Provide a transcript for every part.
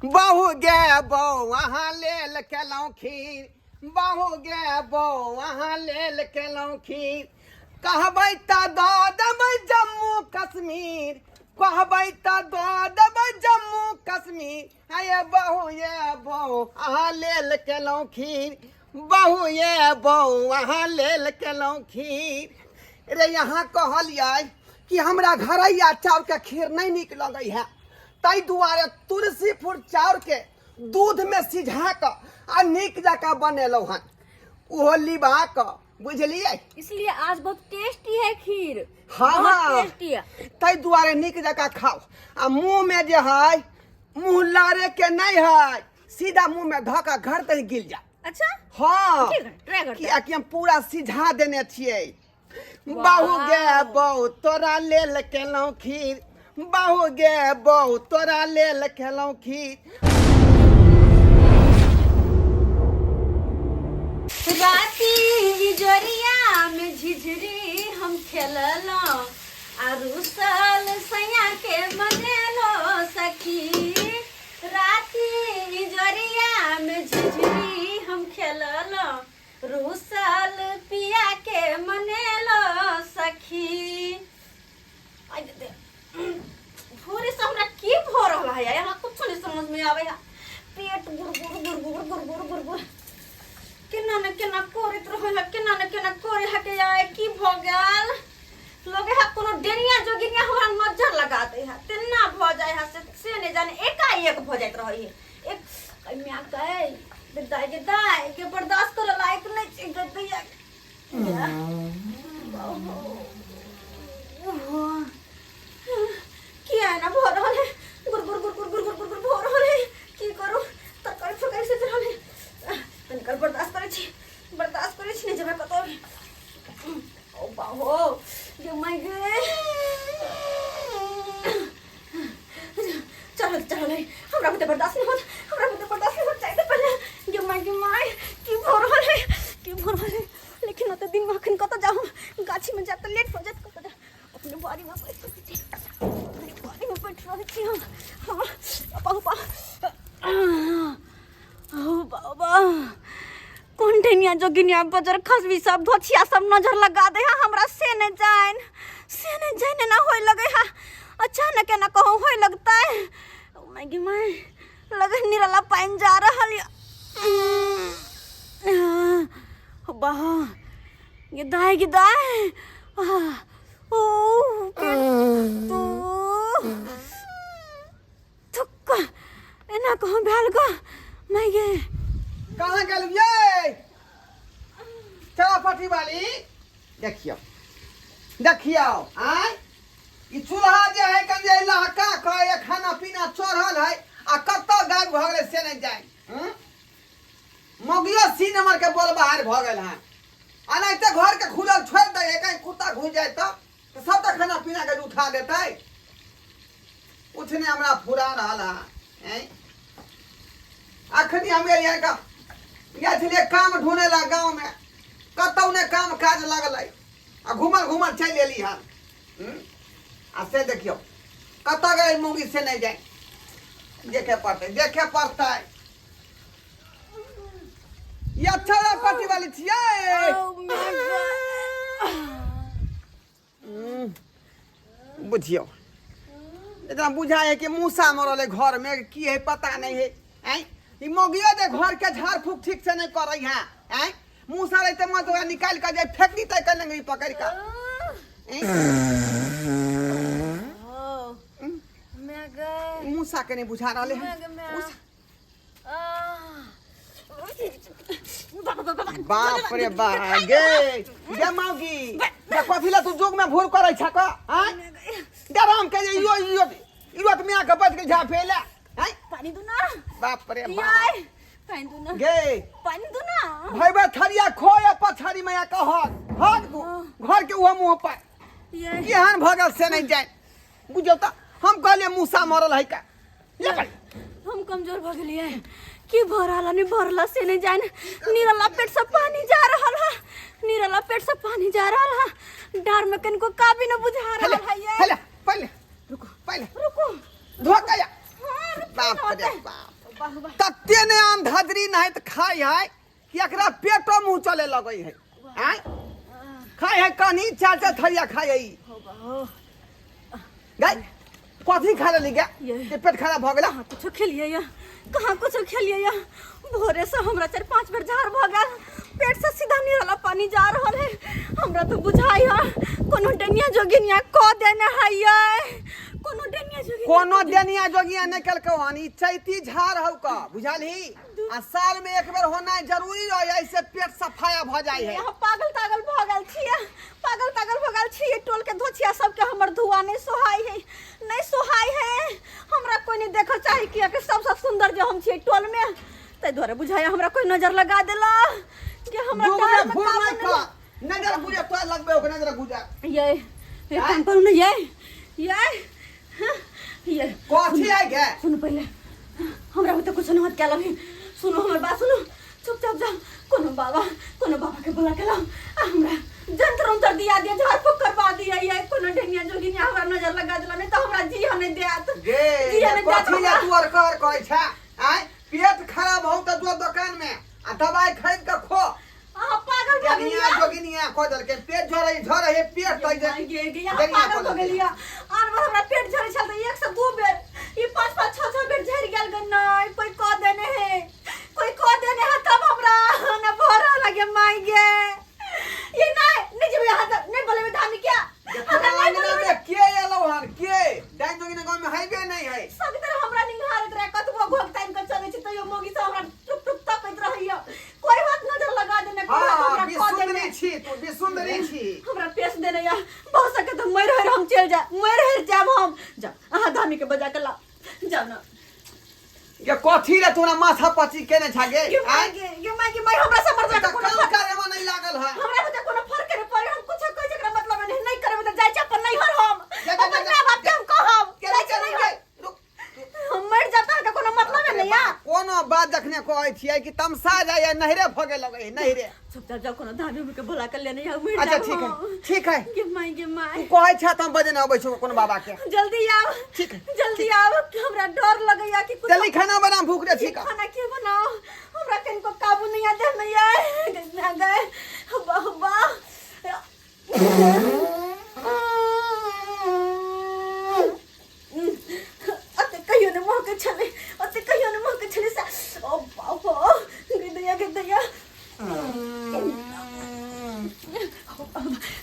बहु गे बहु वहाँ लेल केलौं खीर, बहु गे बहु वहाँ लेल केलौं खीर। कहबै त दऽ देबै जम्मू कश्मीर, कहबै त दऽ देबै जम्मू कश्मीर। ये बहु ये बहु अहाँ लेल केलौं खीर, बहु ये बहु अहाँ लेल केलौं खीर। रे यहाँ कहलियै कि हमरा घरैया चाउर के खीर नहीं नीक लगै है, ताहि दुआरे तुलसीपुर चाउर के दूध में सिझा क आ नीक जकाँ बनेलौं हन, ओहो लिबा क, बुझलिए। इसलिए आज बहुत टेस्टी है खीर। हाँ बहुत टेस्टी है। ताहि दुआरे नीक जकाँ खाओ। आ मुँह में जे है मुँह लारे के नहीं है, सीधा मुँह में धऽ के घर तक गिर जा। अच्छा हाँ ठीक है, ट्राई करते हैं। कियाकि हम पूरा सिझा देने छियै। बहु गे बहु तोरा लेल केलौं खीर, बहु गे बहु तोरा लेल केलौं खीर। राती जोरिया में झिझरी हम खेललौं, आरु साल सैया के मनेलो सखी। राती जोरिया में झिझरी हम खेललौं, रूसल पिया के मनेलो सखी। भोरे से हमरा की भऽ रहल है, यहाँ कुछ नहीं समझ में आवे है। पेट गुड़गुड़ गुड़गुड़ गुड़गुड़ गुड़गुड़ केना न केना करैत रहल है, केना न केना करे है के आए की भ गेल। लगे है कोनो डेनिया जोगिनिया हमरा नजर लगा दे है, तेना भ जाय है से नहीं जाने एकाएक भ जाइत रही है। एक कन्या के दाई के बर्दाश्त करे लायक नहीं छी दैया। किया ना भ रहल है, गुड़गुड़ गुड़गुड़ गुड़गुड़ गुड़गुड़ भ रहल है। की करू तरकारी फरकारी से रहल है, तनिक बर्दाश्त करे छी नहीं जेबे कतौ। ओ बाहो ये माय गे, चलो चलो नहीं हमरा बुते बर्दाश्त नहीं होत, हमरा बुते बर्दाश्त नहीं होत। चाहिए पहले ये माय गे माय की भ रहल है, की भ रहल है। लेकिन ओते दिन में अखन कतौ जाऊं, गाछी में जात लेट हो जात, कतौ जा अपने बारी में बैठ छी, अपने बारी में बैठ रही छी हम। हां पापा ओ बाबा कौन ढेनिया जोगिनिया बजर खसबी सब धोछिया सब नजर लगा दे है हमरा। से न जान ना होय लगे है, अचानक ना कहूं होय लगता है। ओ माय गे माय लगे निराला पाइन जा रहल है। बा ये दाई ओ तो थुक एना कहूं भेल गो माय गे। कहाँ गेल ये चापाटी वाली? देखियो देखियो आय ई चूल्हा जे है कंजे लहका के ये खाना पीना चढ़ल है आ कत्तो गाय भ गेलै से नहीं जाय। मगियो सी नंबर के बोल बाहर भ गेल है। आ नहीं ते घर के खुलल छोड़ दे, कहीं कुत्ता घुस जाए तो सब तो खाना पीना के उठा देते। कुछ नहीं हमरा फुरा रहल है। अखनी हम यहाँ का ये काम ढूंढे ला गाँव में, कतौ ने काम काज लगल आ घूमल चल एली हन। आ से देखियो कत गए मूंगी से नहीं जाए, देखे पड़ते। ये अच्छा पट्टी वाली छियै। बुझियो इतना बुझा है कि मूसा मरल है घर में, की है पता नहीं है। ई मोगियो दे घर के झाड़ फूक ठीक से नहीं कर रही है। मूसा रहते मत निकाल कर जाए फेंक दी कर लेंगे पकड़ कर। मूसा के नहीं बुझा रहा है। बाप रे बाप गे मौगी कथिला तू जोग में भोर करे छक। डराम के इरो में आके बच के झा फेला। पानी दो ना। बाप रे बाप पानी दो ना गे, पानी दो ना। भैबे थरिया खोए पछाड़ी में आके हक दू घर के उह मुंह पर केहन भगल से नहीं जाए। बुझो तो हम कहले मूसा मरल है का हम कमजोर भ गेलिए। की भरला नहीं भरला से नहीं जाए। निरला पेट से पानी जा रहल है, निरला पेट से पानी जा रहल है। डर में कनको का भी न बुझा रहल है। ये पहले रुको रुको धोका या। हां बाप रे बाप तत्ते ने अंधाधरी नहीं तो खाई है कि एकरा पेटो मुंह चले लगे है आय खाई है कनी चार चार थरिया खाई है गाय कथी खा ले गया ये पेट खराब हो गेला कुछ खेलिए या कहाँ कुछ खेलिए या भोरे से हमरा 4-5 बेर झाड़ भ गेल पेट से सीधा निरला पानी जा रहल है हमरा तो बुझाई है कोनो डनिया जोगिनिया क देने है ये कोनो डेनिया जोगिया निकल के वानी चैती झाड़ हौ का बुझाली आ साल में एक बार होना जरूरी रह ऐसे पेट सफाया भ जाय है पागल तागल भ गेल छियै पागल तागल भ गेल छियै टोल के धोछिया सब के हमर धुआ नहीं सोहाई है हमरा कोई नहीं देखल चाहे कि के सबसे सुंदर जो हम छियै टोल में तै द्वारा बुझाया हमरा कोई नजर लगा देला कि हमरा नजर गुजे तो लगबे ओके नजर गुजा ये काम करू न ये कथी आइ गे सुन पहले हमरा तो कुछ न क्या लगी सुनो हमर बात सुनो चुपचाप जा कोनो बाबा के बुला के लाओ हमरा जंतर अंतर दिया झाड़ फूक करवा दिया ये कोनो ढेनिया जोगिनिया हमरा नजर लगा देला नहीं तो हमरा जी हने देत गे कथी या तू और कर कहै छ आय पेट खराब हो त जो दुकान में आ दवाई खरीद के खो पागल भ गेलिया जोगिनिया को दल के पेट झरे पेट कह दे पागल भ गेलिया आर बार हमरा पेट झरे छ त 1 से 2 बेर ई 5-5 6-6 बेर झरि गेल ग नहीं कोई कह देने है तब हमरा न भरा लगे माई गे ये नहीं जब यहां नहीं बोले में धामी क्या के एलो हन के डाइन जोगिना गांव में हाईवे नहीं है सब तरह हमरा निहारत रहे कतबो घोकताइन के चले छ तयो मोगी से हमरा टुक टुक तकैत रहइया कोई बात नजर लगा देने हमरा कह देने छी तू बेसुंदरी छी हमरा पेश देने या बहुत सके तो मर हम चल जा मर जाब हम जा आहा धामी के बजा के ला जाओ ना ये कथी रे तोरा माथा पची केने छागे ये माई हमरा से मर जा कोनो करे में नहीं लागल है हमरा बता कोनो फर्क नहीं पड़े हम कुछ कोई जकरा मतलब नहीं करबे त जाय छ पर नहीं हर हम अपन ना बात हम कहब जाय छ नहीं हम मर जाता का कोनो मतलब नहीं या कोनो बात देखने कहै छियै कि तमसा जाय नहरे भगे लगे नहरे चुपचाप जा कोनो धामी के बुला के लेने या मर अच्छा ठीक है गे माई तू कहै छ त हम बजे न आबै छ कोनो बाबा के जल्दी आओ ठीक जल्दी आओ हमरा डर लगैया कि जल्दी खाना बना भूख रे ठीक खाना के बनाओ हमरा कनको काबू नहीं आते मैया ना गए हब्बा अते कहियो ने मोह के छले से ओ बाबा गदया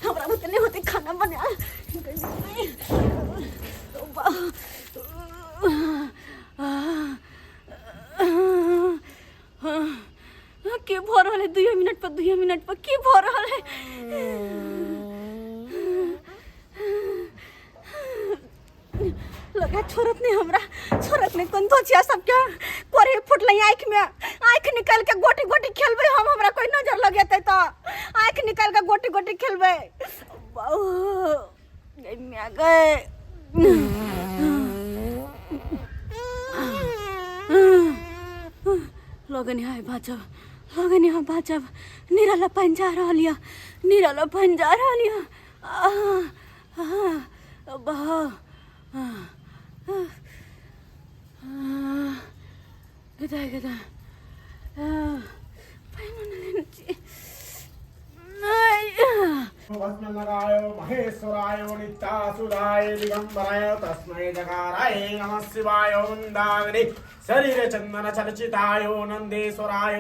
हमरा मत नहीं होते खाना बना के भर रहा है 2 मिनट पर की भर रहा है लगा छोरत नहीं कौन धोचिया सब क्या कोरे फुट लई आंख निकाल के गोटी खेलबे हम हमरा कोई नजर लगेते तो आंख निकाल के गोटी खेलबे गई गए लगन यहाँ बाजब निराला पंजा रहलिया गदा भस्मनगाय महेश्वराय नित्यासुराय दिगंबराय तस्मै जकाराय नमः शिवाय वंदाग्नि शरीर चंदन चलचिताय नंदेश्वराय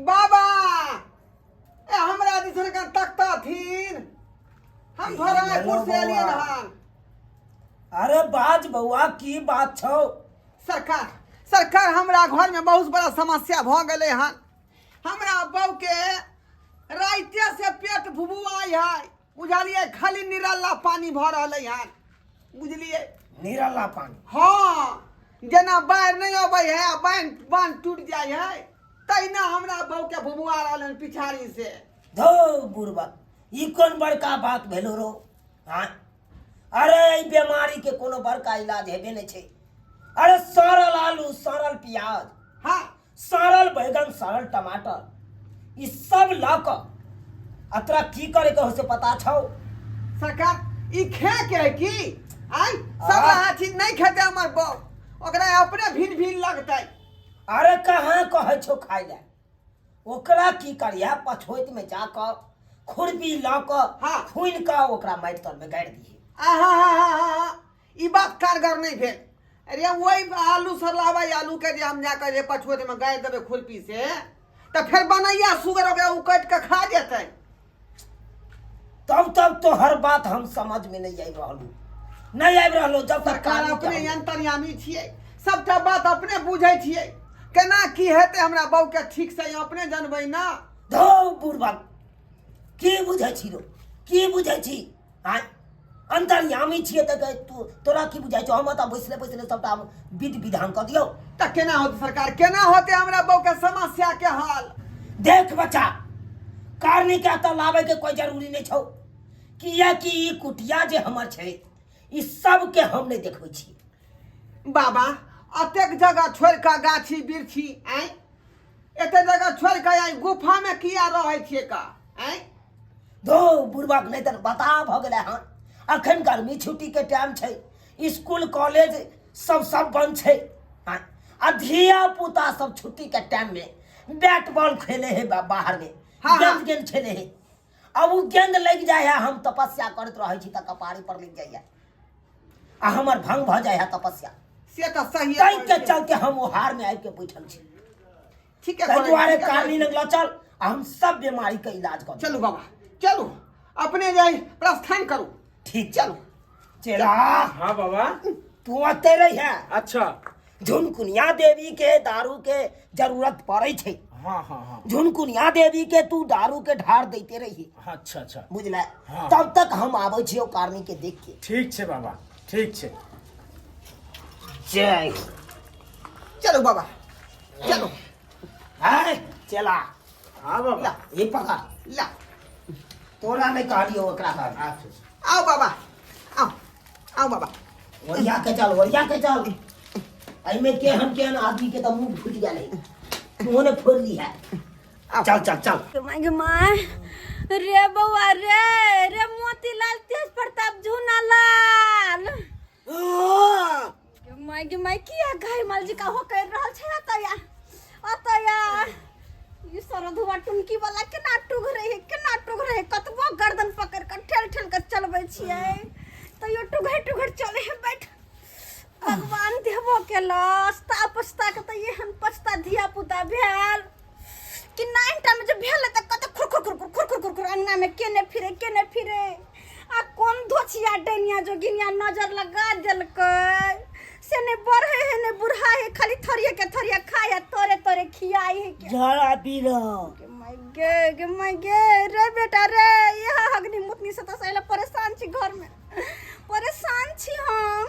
बाबा ए हमरा दिसन का तकता थीन हम भरा कुर्सी लिए नहान अरे बाज बउआ की बात छौ सरकार हमरा घर में बहुत बड़ा समस्या भ गेले हन हमरा बहू के राइते से पेट भुबुआई है बुझलिए खाली निराला पानी भर रहले हन बुझलिए निराला पानी हाँ जना बाहर नहीं अबै है बांध टूट जाय है तैना हमरा बहू के भुबुआ रहलन पिछाड़ी से धो बुढ़बा ई कोन बड़का बात भेलो रो हां अरे ई बीमारी के कोनो बड़का इलाज हेबे नहीं छे अरे सरल आलू सरल प्याज हाँ सरल बैगन सरल टमाटर ई सब लाक अतरा की करे के हो से पता छौ सरकार ई खे के है की आई सब हाथी नहीं खेते हमर बहू ओकरा अपने भिन भिन लगतै। अरे कहाँ कहे छो खाय ले, ओकरा की करिया पछोइत में जाकर खुरपी ला कर हाँ। खून का ओकरा माटि तर में गाड़ि दिए। ई बात कारगर नहीं भेल। अरे वही आलू सरलावा आलू के जे हम जाकर जे पछुए में गाड़ देबे खुरपी से तो फिर बनैया सुगर ओकरा उकट के खा जेतै। तब तो हर बात हम समझ में नहीं आबि रहलो जब तक सरकार अपने अंतर्यामी छियै, सबटा बात अपने बुझै छियै, केना की हेतै हमरा बहू के ठीक से अपने जानबै ना। धो बुढ़बक की बुझै छी रो, की बुझै छी? आय अंतर्यामी छियै त तोरा की बुझाइ छौ? हम त बैसले सबटा विधि विधान क दियौ त केना होतै सरकार, केना होतै हमरा बहू के समस्या के हल? देख बच्चा, कारनी के त लावे के कोई जरूरी नहीं छौ, कियाकि ई कुटिया जे हमर छै ई सब के हम नहीं देखबै छी। बाबा अतेक जगह छोड़ के गाछी बिरछी आय एते जगह छोड़ के आय गुफा में किया रहै छियै का? आय धो बुढ़बक नहीं त बता भ गेलै हन। अखन गर्मी छुट्टी के टाइम छै, स्कूल कॉलेज सब बंद छै। आ धिया पुता सब छुट्टी के टाइम में बैट बॉल खेले है बाहर में, गेंद खेले है। अब वो गेंद लग जाए है, हम तपस्या करत रहे छी त कपारी पर लग जाए आ हमर भंग भ जाए है तपस्या। से त सही तै के चलते हम हार में आबि के बैठल छी। ठीक है, तै दुआरे कारनी लगला चल हम सब बीमारी के इलाज कर। चलू बाबा चलू, अपने जाई प्रस्थान करू। ठीक चलो चला। हाँ बाबा। तू आते रही है। अच्छा। झुनकुनिया देवी के दारू के जरूरत पड़े छे। हाँ हाँ हाँ। झुनकुनिया देवी के तू दारू के ढार देते रही। अच्छा अच्छा बुझले। हाँ। तब तक हम आवे छियो कारनी के देख के। ठीक छे बाबा, ठीक छे। जय चलो बाबा चलो। है चला। हाँ बाबा। ला ये पकड़ ला, तोरा नहीं कहलियो ओकरा का। अच्छा। आओ बाबा आओ, आओ बाबा। ओरिया के चल। एमे केहन आदमी के त मुंह फूट गेले, तूने फोड़ ली है। चल। माय रे बउआ रे मोतीलाल तेज प्रताप झूना लाल। माय किया घाय माल जी का हो कर रहल छै? अतया ई सरधुआ टुनकी वाला केना टुघ रहे कतबो गर्दन पकड़ के ठेल के चलबै छियै तैयो टुघर चले है। बैठ भगवान देबो के लस्ता पछता के त एहन पछता धिया पुता भेल कि 9 टाइम जे भेल त कत खुर अंगना में केने फिरे आ कोन धोछिया डैनिया जोगिनिया नजर लगा देलकै से ने बढ़े है ने बुढ़ा है, खाली थरिया के थरिया खाया तोरे खियाई है के जरा पी लो। माय गे रे बेटा रे, यह अग्नि मुतनी से त सैला परेशान छी, घर में परेशान छी हम।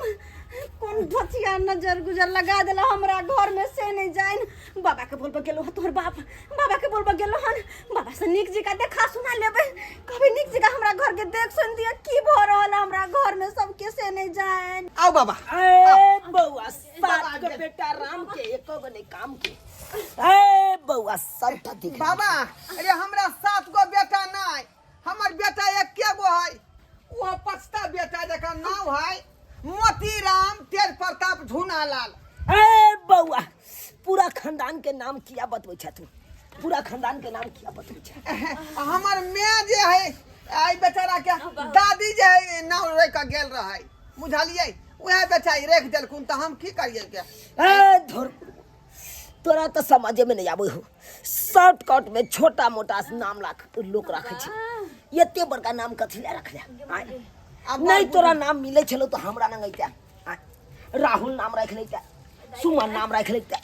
कोन धोतिया नजर गुजर लगा देला हमरा घर में से नहीं जाइन। बाबा के बोलबा गेलो ह तोहर बाप, बाबा के बोलबा गेलो हन, बाबा से नीक जी का देखा सुना लेबे, कभी नीक जी का हमरा घर के देख सुन दिया की भ रहल हमरा घर में सब के से नहीं जाइन। आओ बाबा। ए बउआ सात के बेटा राम के एको गो नहीं काम के। ए बउआ सब ठीक बाबा अरे हमरा 7 गो बेटा नहीं, हमर बेटा एके गो है, वो पछता बेटा जकर नाम है मोतीराम तेज प्रताप झूना लाल। ए बउआ पूरा खानदान के नाम किया बतबै छ तू? पूरा खानदान के नाम किया बतबै छ? हमर मैं जे है आई बेचारा के दादी जे है नाम रे का गेल रहे, बुझलिए वह बेचारी रख देलकुन त हम की करिए के? ए धुर तोरा तो समझे में नहीं आबे हो। शॉर्टकट में छोटा मोटा नाम लोग रखे छ, एते बड़का नाम कथी ले रखले? नहीं तोरा नाम मिले छलो तो हमरा न गईता। राहुल नाम रख लेता, सुमन नाम रख लेता,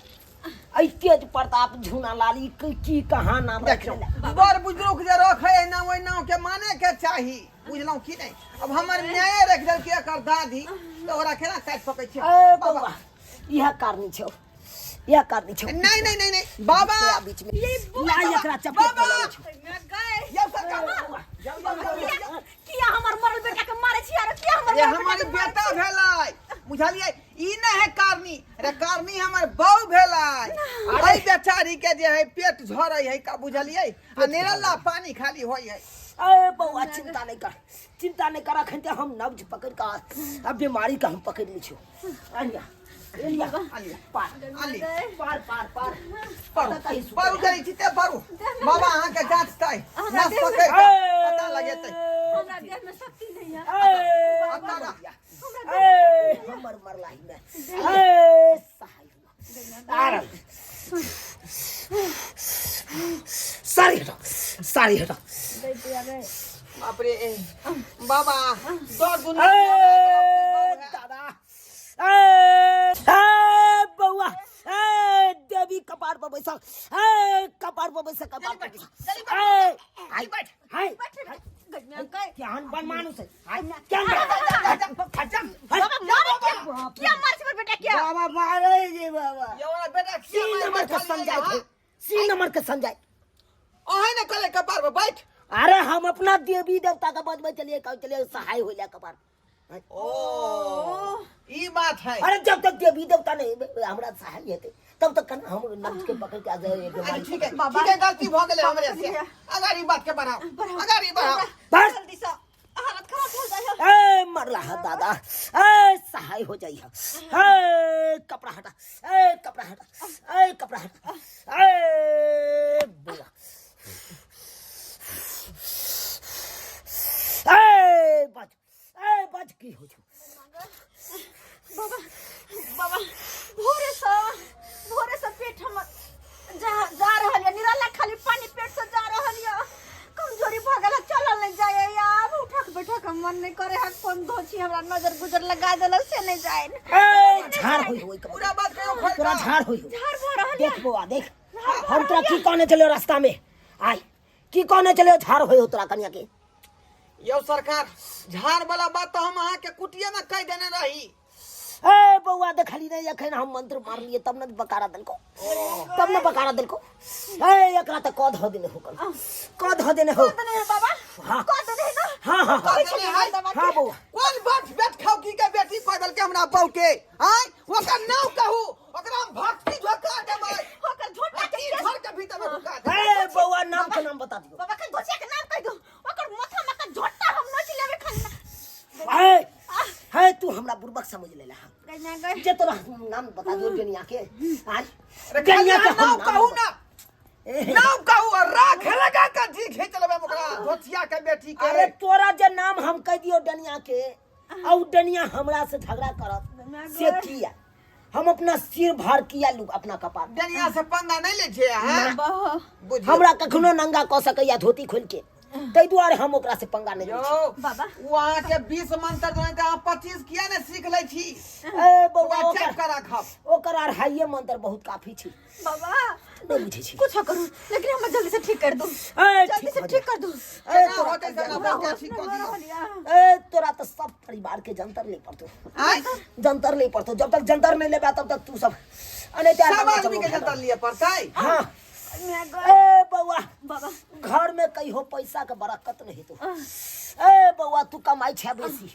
आई तेज प्रताप झूना लाली की कहां नाम रख ले? बड़ बुजुर्ग जे रखे है ना ओइ नाम के माने के चाही, बुझलौ की नहीं? अब हमर न्याय रख देल के एकर दादी तो ओकरा केना काट सकै छै? ए बाबा यह कारनी छौ, यह कारनी छौ। नहीं बाबा बीच में ना एकरा चपेट में लगे छौ। मैं गए ये सरकार किया हमर मरल बेटा के मारे छी? अरे किया हमर ये हमारी बेटा भेलै, बुझलिए ई नहीं है कारनी, रे कारनी हमर बहू भेलै। अरे बेचारी के जे है पेट झरै है का, बुझलिए आ निरल्ला पानी खाली होई है। ए बउआ चिंता नहीं कर अखन हम नब्ज पकड़ का अब बीमारी का हम पकड़ ली छो। आनिया लिया आलिया पार आलिया पार पार पार पारू करी छिते पारू बाबा अहाँ के जांच तय हमरा नस देह में- पकड़ के पता लगेतै हमरा देह में शक्ति नहीं है अतारा हमर मरलाई में सहाय सारी हटा दे दिया रे बाप रे बाबा दो दुनिया दादा बउआ देवी कपार पर बैसा कपार पर बैसा कपार पर आई बैठ हाय गजमा का क्या बन मानुस है क्या मार से बेटा क्या बाबा मारे जी बाबा ये बेटा सी नंबर के समझाए थे सी नंबर के समझाए ओहे न कले कपार पर बैठ अरे हम अपना देवी देवता का बदले चलिए चलिए सहाय हो लिया कपार ओ ई बात है अरे जब तक देवी देवता नहीं हमरा सहाय हेते तब तक कन हम नंद के पकड़ के आ जाए अरे ठीक है गलती भ गेले हमरे से अगाड़ी बात के बढ़ाओ अगाड़ी बढ़ाओ बस जल्दी से हालत खराब हो जाए ए मरला है दादा ए सहाय हो जाई है कपड़ा हटा कपड़ा हटा कपड़ा हटा बोला बच की हो जो बाबा बाबा भोरे से पेट हम जा रहल है निराला खाली पानी पेट से जा रहल है कमजोरी भ गेल चलल नहीं जाए यार उठक बैठक मन नहीं करे है कौन धोची हमरा नजर गुजर लगा देल से नहीं जाए झाड़ होई पूरा बात करो पूरा झाड़ होई झाड़ भ रहल देख बुआ देख हम तोरा की कहने चले रास्ता में आई की कहने चले झाड़ होई हो तोरा कन्या के यो सरकार झाड़ वाला बात तो हम अहाँ के कुटिया में कह देने रही ए बउआ देखली नहीं अखन हम मंत्र मार लिए तब न बकारा दिल को तब न बकारा दिल को ए एकरा त कद हो देने हो कद हो देने हो नहीं बाबा हां को दे ना हां हां बउआ कौन बात बेट खाऊ की के बेटी पागल के हमरा बहू के आय ओकर नाम कहू ओकरा हम भक्ति झोका देबै होकर झोटा के घर के भीतर में ढुका दे ए बउआ नाम के नाम बता दियो बाबा के गोचिया के नाम कह दो ओकर माथा में का झोटा हम नोच लेबे खाना ए है तू हमरा बुर्बक समझ लेला गजना गए जे तोरा नाम बता दियो डनिया के आज डनिया के नाम कहू ना नाम कहू और राख लगा के जी खींच लेबे ओकरा धोतिया के बेटी के अरे तोरा जे नाम हम कह दियो डनिया के औ डनिया हमरा से झगड़ा करत से किया हम अपना सिर भार किया लू अपना कपार डनिया से पंगा नहीं ले छे हैं बुझियो हमरा कखनो नंगा क सकैया धोती खोल के तै दुआरे हम ओकरा से पंगा नहीं यो लै बाबा वहां के 20 मंत्र जो है 25 किया ने सीख लै छी ए बउआ ओकरा चेक कर राखब ओकर अढ़ाइये मंत्र बहुत काफी छी बाबा नहीं बुझे छी कुछ करू लेकिन हम जल्दी से ठीक कर दो ए जल्दी से हो ठीक कर दो ए ना होते से ना बहुत ठीक कर दियो दिया ए तोरा तो सब परिवार के जंतर ले पड़तो आय जंतर ले पड़तो जब तक जंतर नहीं लेबा तब तक तू सब अने सब आदमी के जंतर लिए पड़ताई हां मैं गए ए बउआ बाबा घर में कहियो पैसा के बरकत नहीं तो ए बउआ तू कमाई छे बेसी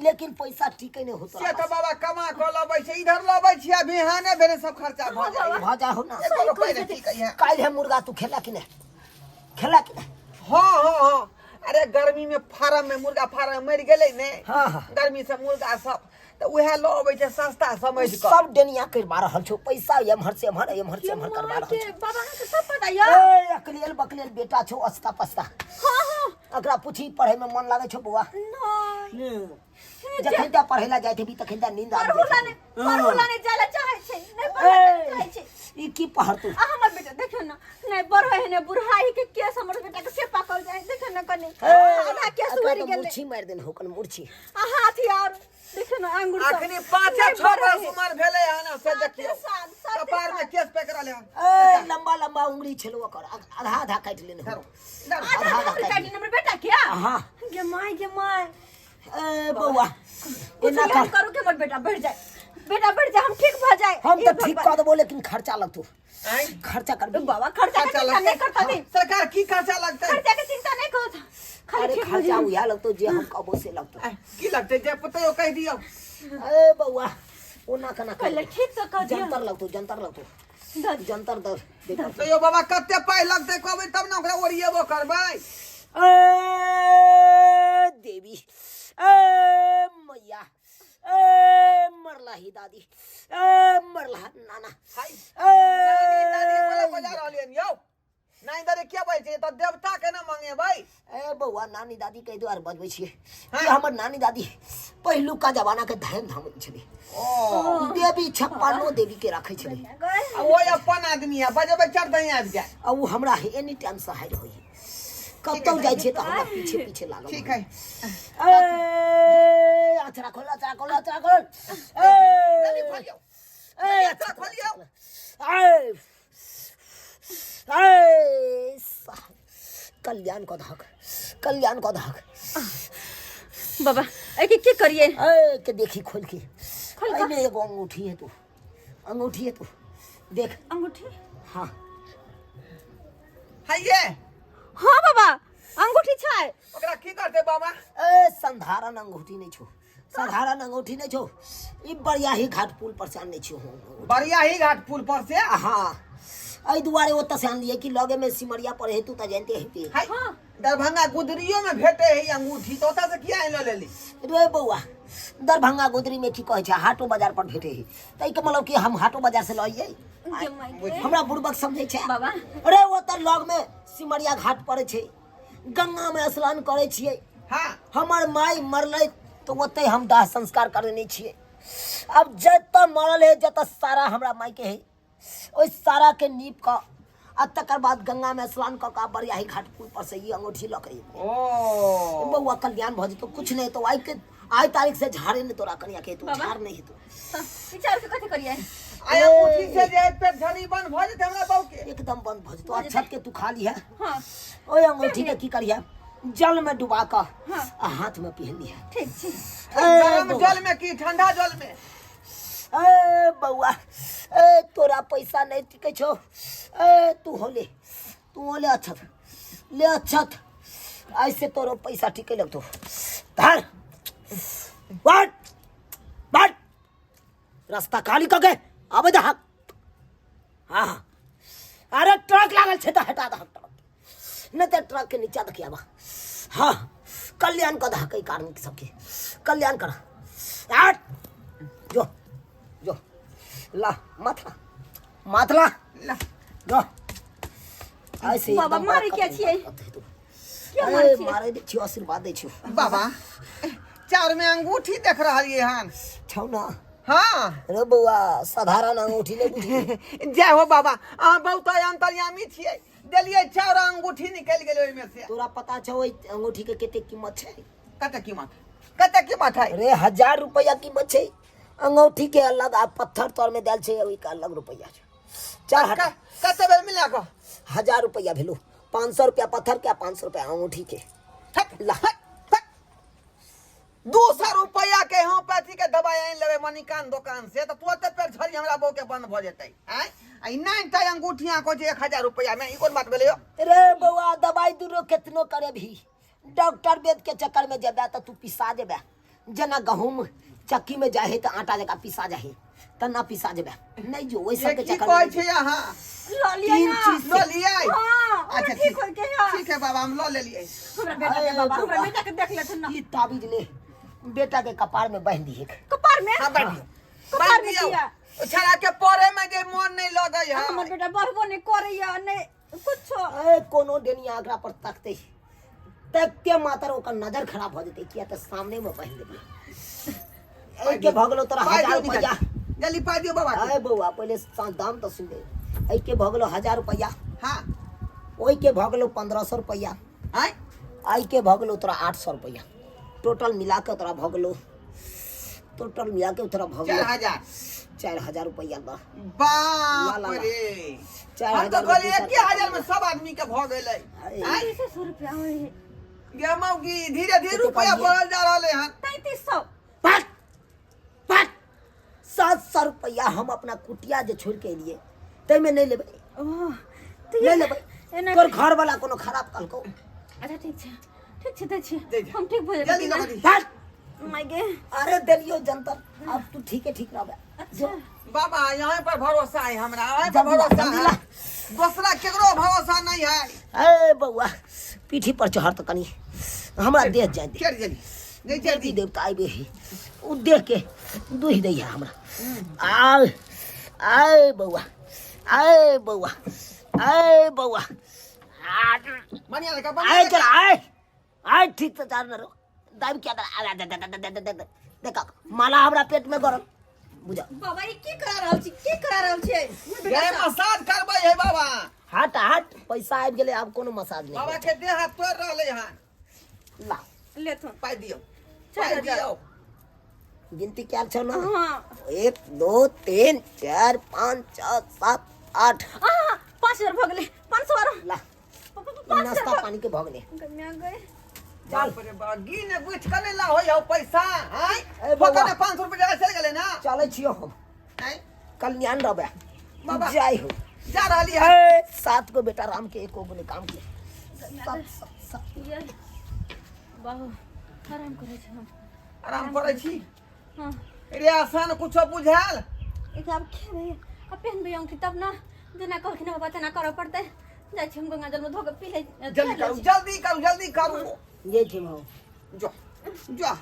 लेकिन पैसा ठीक नहीं होता से तो बाबा कमा को लबै छै इधर लबै छी अभी हाने भेले सब खर्चा भ जाई भजा हो ना एको रुपया नहीं ठीक है काल है मुर्गा तू खेला कि नहीं खेला कि नहीं हां अरे गर्मी में फार्म में मुर्गा फार्म मर गेलै ने हां गर्मी से मुर्गा सब तो उहे ल अबै छै सस्ता समझ के सब डनिया करवा रहल छौ पैसा एमहर से एमहर करवा रहल छौ बाबा के सब पता या ए अकलेल बकलेल बेटा छौ अस्ता पस्ता हां हां अकरा पूछी पढ़े में मन लागे छौ बुआ नहीं जखन ता पढ़े ला जाय थी तखन ता नींद आ पढ़ोला ने जाला चाहे छै नहीं पढ़े चाहे छै ई की पढ़ तू हमर बेटा देखो ना नहीं बड़ है ने बुढ़ाई के केस हमर बेटा के से पकड़ जाए देखो ना कने आधा केस उड़ गेल मुर्छी मार देन हो कन मुर्छी हाथ यार देखो ना अंगूर अखनी 5-6 बरस उम्र भेलै हन से देखियो कपार में केस पकड़ा ले ए लंबा लंबा उंगली छलो ओकर आधा आधा काट लेने हो आधा काटी हमर बेटा क्या हां गे माय ए बउआ कुछ एना हम करू के हमर बेटा बढ़ जाए हम ठीक भ जाए हम तो ठीक कर देबो लेकिन खर्चा लगतो आय खर्चा कर दे बाबा खर्चा के चिंता नहीं करता नहीं सरकार की खर्चा लगतै खर्चा के चिंता नहीं करो खाली अरे ठीक हो खर्चा जाए हुआ लगतो जे हम कबो से लगतो की लगतै जे पतयो कह दियो ए बउआ ओना कना पहले ठीक तो कर दिया जंतर लगतो जंतर दर दे तो यो बाबा कते पाई लगतै कहबै तब न ओकरा ओरिएबो करबै ए देवी ए मैया मरला ही दादी मरला नाना हाय ए दादी बोला बजा रहलियन यौ नहीं दादी क्या बोल छै त देवता के ना मांगे भाई ए बउआ नानी दादी कह द्वार बजबै छियै हाँ। कि हमर नानी दादी पहिलुका जमाना के धर्म धाम छलै ओ देवी छप्पनो देवी के राखै छलै आ वो अपन आदमी है बजबै चढ़ दही आबि जाए आ उ हमरा एनी टाइम सहाय रहै कतौ जाइ छै त हमरा पीछे पीछे लागल ठीक है ए अचरा खोल ए दादी खोलियो ए अचरा खोलियो ए ए कल्याण को धाक बाबा ए की करिए ए के देखी खोल के खोल के? में एगो अंगूठी है तू देख अंगूठी हाँ है ये हाँ बाबा अंगूठी छै ओकरा की करते बाबा ए साधारण अंगूठी नहीं छो ई बढ़िया ही घाट पुल पर से आने छो बढ़िया ही घाट पुल पर से हाँ एहि दुआरे ओतऽ से आनलिए कि लगे में सिमरिया पर हेतु त जानते हेती हाय हाँ। दरभंगा गुदरियो में भेटे है अंगूठी तो ओता से किया लो लेली रे बउआ दरभंगा गुदरी में की कहे छै हाटो बाजार पर भेटे है तै के मतलब कि हम हाटो बाजार से लइए हमरा बुड़बक समझे छै बाबा अरे ओतऽ लग में सिमरिया घाट पड़े छै गंगा में स्नान करे छियै हां हमर माई मरले तो ओतै हम दाह संस्कार करने छियै अब जतऽ मरल है जतऽ सारा हमरा माई के है ओइ सारा के नीप का आ तकर बाद गंगा में स्नान क का बढ़िया ही घाट पुल पर से ये अंगूठी लके ओ बउआ कल्याण भ जेतो कुछ नहीं तो आई तारीख से झाड़े ने तोरा कनिया के तू बाबा। झाड़ नहीं तो विचार से कथि करिए आया अंगूठी से जे पेट झड़ी बंद भ जेते हमरा बाऊ के एकदम बंद भ जेतो अच्छत के तू खा लिया हाँ ओए अंगूठी के की करिया जल में डुबा का हाँ। आ हाथ में पहन लिया ठीक छै गरम जल में की ठंडा जल में ए बउआ ए तोरा पैसा नहीं टिके छो ए तू होले अच्छत ले अच्छत ऐसे तोरो पैसा टिके लगतो धर बाट रास्ता खाली क के आबे दे हक हाँ अरे ट्रक लागल छै त हटा दे ट्रक न ते ट्रक के नीचा देखिया बा हाँ कल्याण क दे कई कारण सबके कल्याण कर हट जो ला माथला ला जो ऐसे बाबा, एकदम मारे क्या छियै? क्या मारे अरे छियै? मारे दे छियो आशीर्वाद दे छियो बाबा चार में अंगूठी देख रहलिए हन छौ ना हां रे बउआ साधारण अंगूठी नहीं बुझी जय हो बाबा आ बहुत अंतर्यामी छियै देलिए चार अंगूठी निकल गेल ओइ में से तोरा पता छौ ओइ अंगूठी के कते कीमत छै कते कीमत है अरे 1000 रुपया कीमत छै अंगूठी के अलग आ पत्थर तोर में देल छै ओइ का अलग रुपया छै चार हटा कते बेर मिला को 1000 रुपया भेलो 500 रुपया पत्थर के 500 रुपया अंगूठी के ला 200 रुपया के होम्योपैथी के दवाई आन लेबे मनिकान दुकान से तो तुरंत पेट झड़ी हमरा बहू के बंद भ जेतै हैं आ नाइन टा अंगूठियां को जे 1000 रुपया में ई कोन बात भेलै रे बउआ दवाई दूरो केतनो करे भी डॉक्टर वेद के चक्कर में जेबे त तू पिसा जेबे जना गहूम चक्की में जाहे त आटा जका पिसा जाहे त ना पिसा जेबे नहीं जो ओइ सब के की चक्कर कहै में छै अहाँ लो लिया तीन ना चीज लो लियै हाँ अच्छा ठीक हो के हाँ ठीक है बाबा हम लो ले लिए हमरा बेटा के बाबा हमरा बेटा के देख लेथुन ना ई ताबीज ले बेटा के कपार में बांध दिए कपार में हां बैठ कपार बांध में दियो किया छड़ा के परे में जे मन नहीं लगै है हमर बेटा बढ़बो नहीं करैया नहीं कुछो ए कोनो डेनिया आगरा पर तकते तकते मातर ओकर नजर खराब हो जते किया त सामने में बांध देबे ए के भगलो तोरा 1000 रुपया जल्दी पा दियो बाबा के अरे बउआ पहले दाम तो सुन ले ए के भगलो 1000 रुपया हां ओई के भगलो 1500 रुपया हैं आई के भगलो तोरा 800 रुपया टोटल मिला के तोरा भगलो टोटल मिला के तोरा भगलो 4000 रुपया बा बाप ला। रे 4000 हम तो कहलिए 1000 में सब आदमी के भ गेलै अरे। हैं 300 रुपया होय गेमौ की धीरे धीरे तो रुपया कहिए। बढ़ल जा रहले हन 3300 पट 700 रुपया हम अपना कुटिया जे छोड़ के लिए तै में नहीं लेबै ओह नहीं लेबै एना तोर घर वाला कोनो खराब कहलको अच्छा ठीक छै दे छै दे। हम ठीक भ जल्दी जेबै लगा दी पट माय गे अरे देलियो जनतर अब तू ठीक रहबे अच्छा बाबा यहाँ पर भरोसा है हमरा यहाँ पर जल्दी ला, भरोसा जल्दी है ला। दूसरा केकरो भरोसा नहीं है ए बउआ पीठी पर चढ़ त कनी हमरा देह जाय दे चल जल्दी नहीं देवी जल्दी देवता आइबे ही उ देख के दुहि दैया हमरा आय आय बौआ आय बौआ आय बौआ बढ़िया लगा आय चल आय आय ठीक से चार न रो दाबी क्या दे देखा माला हमरा पेट में गरम बुझा बाबा ये की करा रहल छी की करा रहल छी ये मसाज करबै है बाबा हट हट पैसा आबि गेलै आब कोनो मसाज बाबा नहीं के देह हाथ तोड़ रहले हन ला ले थो पाई दियो 4000 दियो गिनती क्या छौ ना हां 1 2 3 4 5 6 7 8 5000 भ गेलै 500 आरो ला नाश्ता पानी के भगले गम्या गए चल रे बागी ने बुझ के ले ला होय हो पैसा हैं ए बाबा। फकने 500 रुपया चल गेले ना चले छियो हम हैं कल्याण रहबे बाबा। जाई हो जा रहली है ए 7 को बेटा राम के एको गुने काम के ये बाबू आराम करे छी हम आराम करै छी हां रे आसान कुछो बुझाल एक अब के भैया अब पहनबे अंकी तब ना जेना कहलखिन बाबा तेना करऽ पड़तै जाइ छी हम गंगा जल में धो के पी ले जल्दी करू ये छी हम जो जो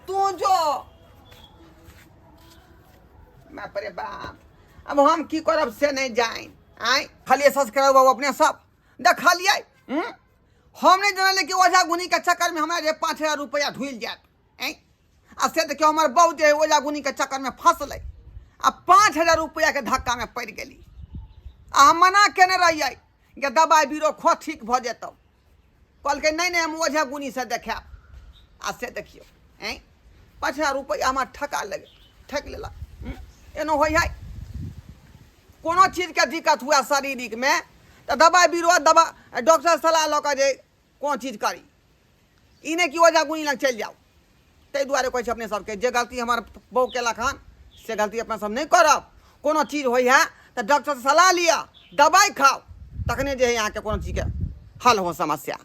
तू जो मैं परे बाप अब हम की करब से नहीं जाए आए खाली सब्सक्राइब बाबू अपने सब देखा लिया हम नहीं जानले कि ओझा गुनी के चक्कर में हमारे 5000 रुपया धुल जात आ से देखियो हमार बहु जे ओझा गुनी के चक्कर में फंसले आ 5000 रुपया के धक्का में पड़ गेली आ हम मना केने रहिए कि दवाई बीरो खो ठीक भ जेतौ कल के नहीं हम ओझा गुनी से देखाब आ से देखियो 5000 रुपया हमार ठका लगे ठक लेला एनो होय है कोनो चीज के दिक्कत हुआ शारीरिक में तो दवाई बीरो दवा डॉक्टर सलाह ल के जे कोन चीज करी ई नहीं कि ओझा गुनी लग चल जाओ ताहि दुआरे कहै छै अपने सबके जे गलती हमार बहू केलक हन से गलती अपना सब नहीं करब कोनो चीज होय है तो डॉक्टर से सलाह लिया दवाई खाओ तखने जे है यहाँ के कोनो चीज के हल हो समस्या